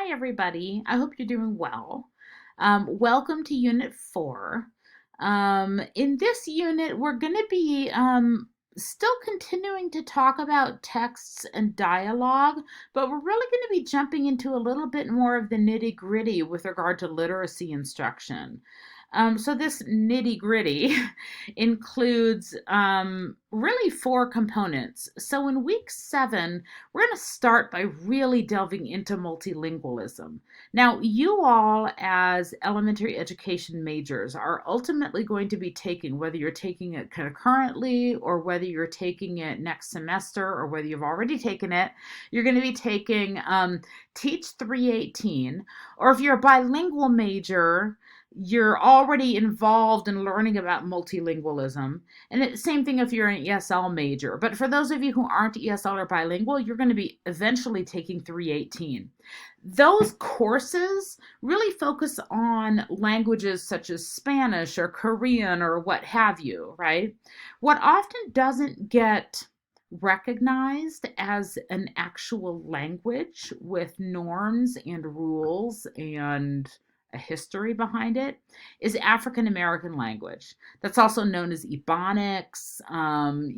Hi, everybody. I hope you're doing well. Welcome to Unit 4. In this unit, we're going to be still continuing to talk about texts and dialogue, but we're really going to be jumping into a little bit more of the nitty-gritty with regard to literacy instruction. So this nitty-gritty includes really four components. So in week 7, we're going to start by really delving into multilingualism. Now, you all, as elementary education majors, are ultimately going to be taking, whether you're taking it concurrently or whether you're taking it next semester or whether you've already taken it, you're going to be taking Teach 318. Or if you're a bilingual major, you're already involved in learning about multilingualism. And the same thing if you're an ESL major. But for those of you who aren't ESL or bilingual, you're going to be eventually taking 318. Those courses really focus on languages such as Spanish or Korean or what have you, right? What often doesn't get recognized as an actual language with norms and rules and a history behind it is African American language. That's also known as Ebonics.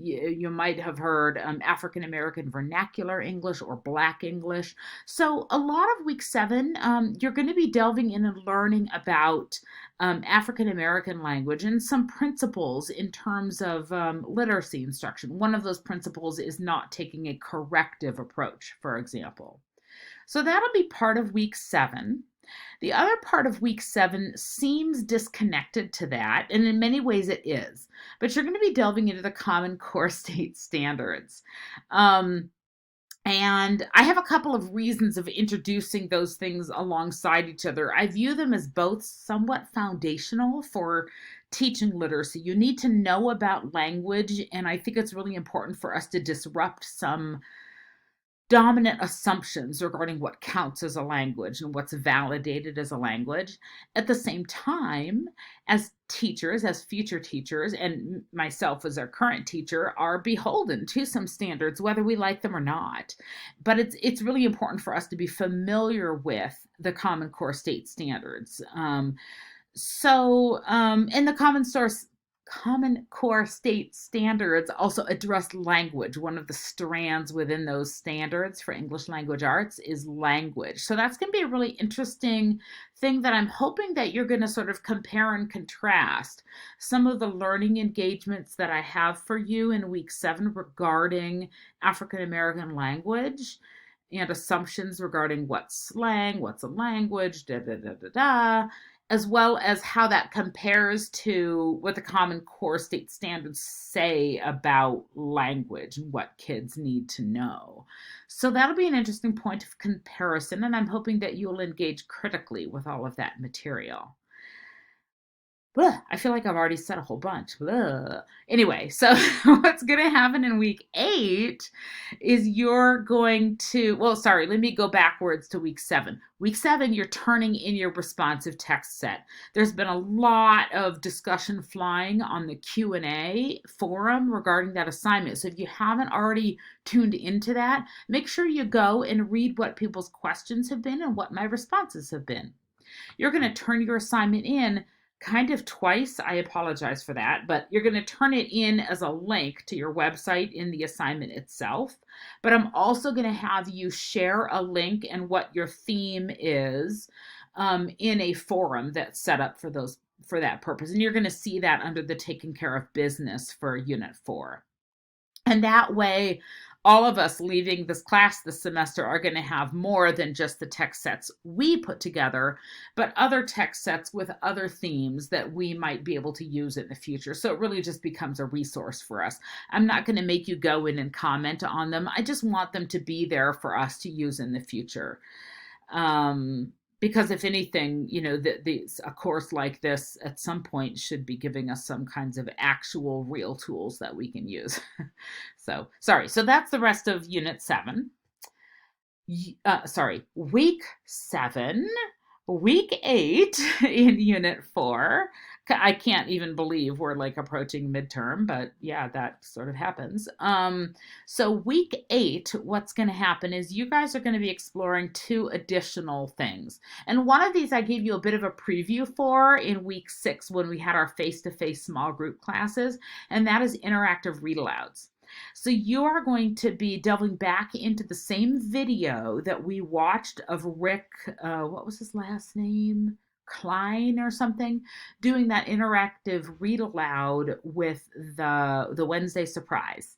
You might have heard African American Vernacular English or Black English. So a lot of week 7, you're going to be delving in and learning about African American language and some principles in terms of literacy instruction. One of those principles is not taking a corrective approach, for example. So that'll be part of week 7. The other part of week 7 seems disconnected to that, and in many ways it is. But you're going to be delving into the Common Core State Standards. And I have a couple of reasons of introducing those things alongside each other. I view them as both somewhat foundational for teaching literacy. You need to know about language, and I think it's really important for us to disrupt some dominant assumptions regarding what counts as a language and what's validated as a language. At the same time, as teachers, as future teachers, and myself as our current teacher, are beholden to some standards, whether we like them or not. But it's really important for us to be familiar with the Common Core State Standards. And the Common Core State Standards also address language. One of the strands within those standards for English language arts is language. So that's going to be a really interesting thing that I'm hoping that you're going to sort of compare and contrast some of the learning engagements that I have for you in week 7 regarding African American language and assumptions regarding what's slang, what's a language, as well as how that compares to what the Common Core State Standards say about language and what kids need to know. So that'll be an interesting point of comparison, and I'm hoping that you'll engage critically with all of that material. I feel like I've already said a whole bunch. Anyway, so what's going to happen in week 8 is you're going to, let me go backwards to week 7. Week 7, you're turning in your responsive text set. There's been a lot of discussion flying on the Q&A forum regarding that assignment. So if you haven't already tuned into that, make sure you go and read what people's questions have been and what my responses have been. You're going to turn your assignment in kind of twice. I apologize for that, but you're going to turn it in as a link to your website in the assignment itself. But I'm also going to have you share a link and what your theme is in a forum that's set up for that purpose. And you're going to see that under the taking care of business for Unit 4. And that way, all of us leaving this class this semester are going to have more than just the text sets we put together, but other text sets with other themes that we might be able to use in the future. So it really just becomes a resource for us. I'm not going to make you go in and comment on them. I just want them to be there for us to use in the future. Because if anything, a course like this at some point should be giving us some kinds of actual real tools that we can use. So that's the rest of Unit 7. Week 7. Week 8 in Unit 4 I can't even believe we're like approaching midterm, but yeah, that sort of happens. So week 8, what's going to happen is you guys are going to be exploring 2 additional things. And one of these I gave you a bit of a preview for in week 6 when we had our face-to-face small group classes, and that is interactive read alouds. So you are going to be delving back into the same video that we watched of Rick, what was his last name? Klein or something, doing that interactive read aloud with the Wednesday surprise.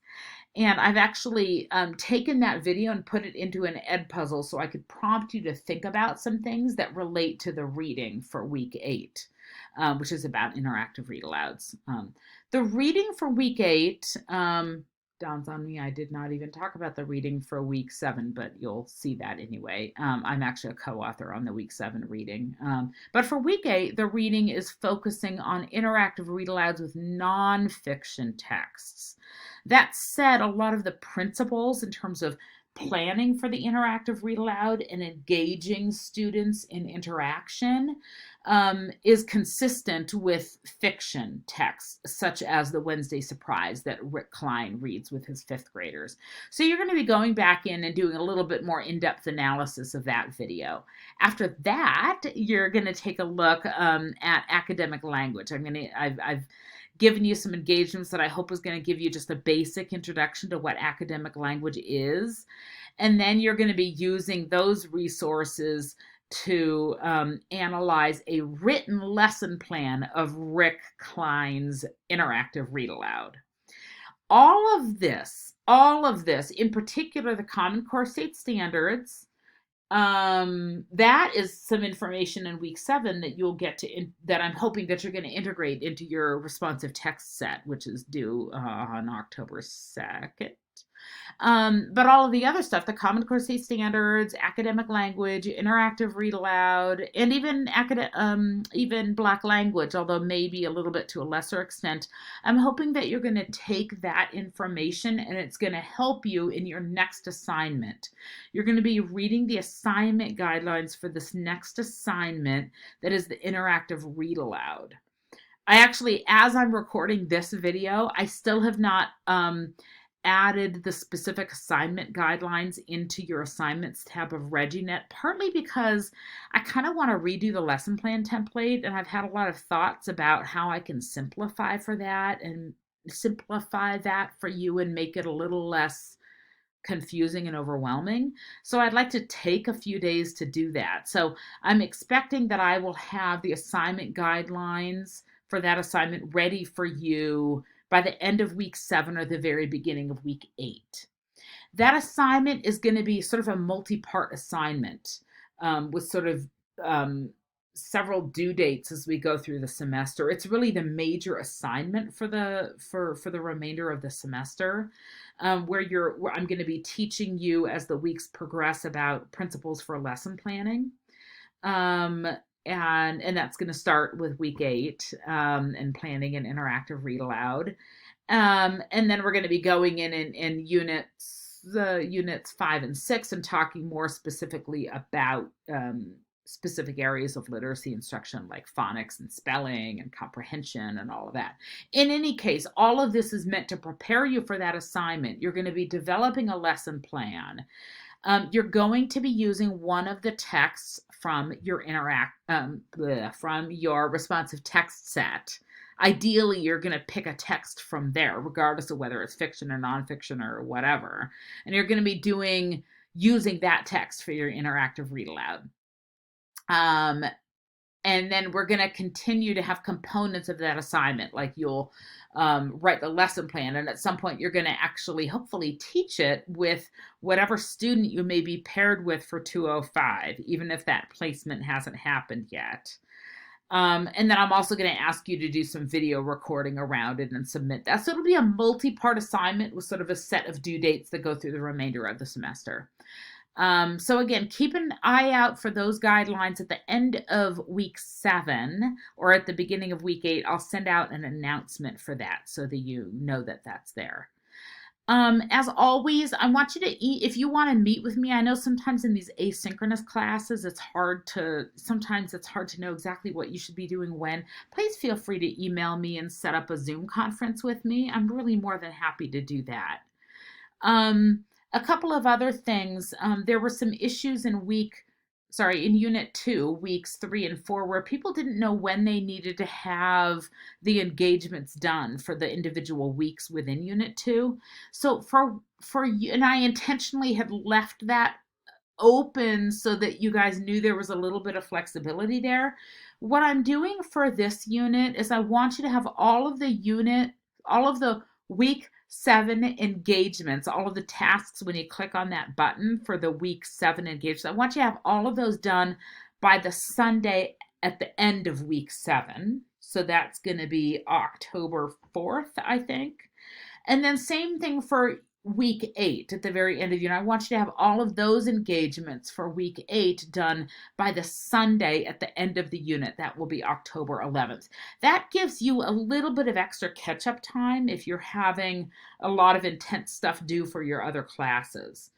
And I've actually taken that video and put it into an ed puzzle so I could prompt you to think about some things that relate to the reading for week 8, which is about interactive read alouds. The reading for week 8, dawns on me I did not even talk about the reading for week 7, but you'll see that anyway. I'm actually a co-author on the week 7 reading. But for week 8, the reading is focusing on interactive read alouds with nonfiction texts. That said, a lot of the principles in terms of planning for the interactive read aloud and engaging students in interaction is consistent with fiction texts, such as the Wednesday Surprise that Rick Klein reads with his 5th graders. So you're going to be going back in and doing a little bit more in-depth analysis of that video. After that, you're going to take a look at academic language. I've given you some engagements that I hope is going to give you just a basic introduction to what academic language is. And then you're going to be using those resources to analyze a written lesson plan of Rick Klein's interactive read aloud. All of this, in particular the Common Core State Standards, that is some information in week 7 that you'll get to, that I'm hoping that you're going to integrate into your responsive text set, which is due on October 2nd. But all of the other stuff, the Common Core State Standards, academic language, interactive read aloud, and even Black language, although maybe a little bit to a lesser extent, I'm hoping that you're going to take that information and it's going to help you in your next assignment. You're going to be reading the assignment guidelines for this next assignment that is the interactive read aloud. I actually, as I'm recording this video, I still have not added the specific assignment guidelines into your assignments tab of ReggieNet, partly because I kind of want to redo the lesson plan template, and I've had a lot of thoughts about how I can simplify for that and simplify that for you and make it a little less confusing and overwhelming. So I'd like to take a few days to do that. So I'm expecting that I will have the assignment guidelines for that assignment ready for you by the end of week 7 or the very beginning of week 8. That assignment is going to be sort of a multi-part assignment with sort of several due dates as we go through the semester. It's really the major assignment for the remainder of the semester, where I'm going to be teaching you as the weeks progress about principles for lesson planning. And that's going to start with week 8 and planning an interactive read aloud. And then we're going to be going in units 5 and 6 and talking more specifically about specific areas of literacy instruction like phonics and spelling and comprehension and all of that. In any case, all of this is meant to prepare you for that assignment. You're going to be developing a lesson plan. You're going to be using one of the texts from your from your responsive text set. Ideally, you're going to pick a text from there, regardless of whether it's fiction or nonfiction or whatever. And you're going to be using that text for your interactive read aloud. And then we're going to continue to have components of that assignment, like you'll write the lesson plan, and at some point you're going to actually hopefully teach it with whatever student you may be paired with for 205, even if that placement hasn't happened yet. And then I'm also going to ask you to do some video recording around it and submit that. So it'll be a multi-part assignment with sort of a set of due dates that go through the remainder of the semester. So again, keep an eye out for those guidelines at the end of week 7 or at the beginning of week 8. I'll send out an announcement for that so that you know that that's there. As always, I want you to eat if you want to meet with me. I know sometimes in these asynchronous classes, sometimes it's hard to know exactly what you should be doing when. Please feel free to email me and set up a Zoom conference with me. I'm really more than happy to do that. Um, a couple of other things. There were some issues in Unit 2, weeks 3 and 4, where people didn't know when they needed to have the engagements done for the individual weeks within Unit 2. So and I intentionally had left that open so that you guys knew there was a little bit of flexibility there. What I'm doing for this unit is I want you to have all of the week 7 engagements, all of the tasks when you click on that button for the week 7 engagements. I want you to have all of those done by the Sunday at the end of week 7. So that's going to be October 4th, I think. And then same thing for week 8 at the very end of the unit. I want you to have all of those engagements for week 8 done by the Sunday at the end of the unit. That will be October 11th. That gives you a little bit of extra catch-up time if you're having a lot of intense stuff due for your other classes.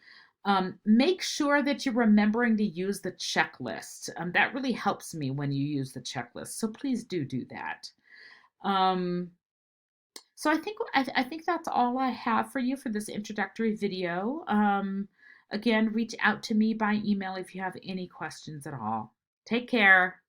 Make sure that you're remembering to use the checklist. That really helps me when you use the checklist. So please do that. Um, so I think that's all I have for you for this introductory video. Again, reach out to me by email if you have any questions at all. Take care.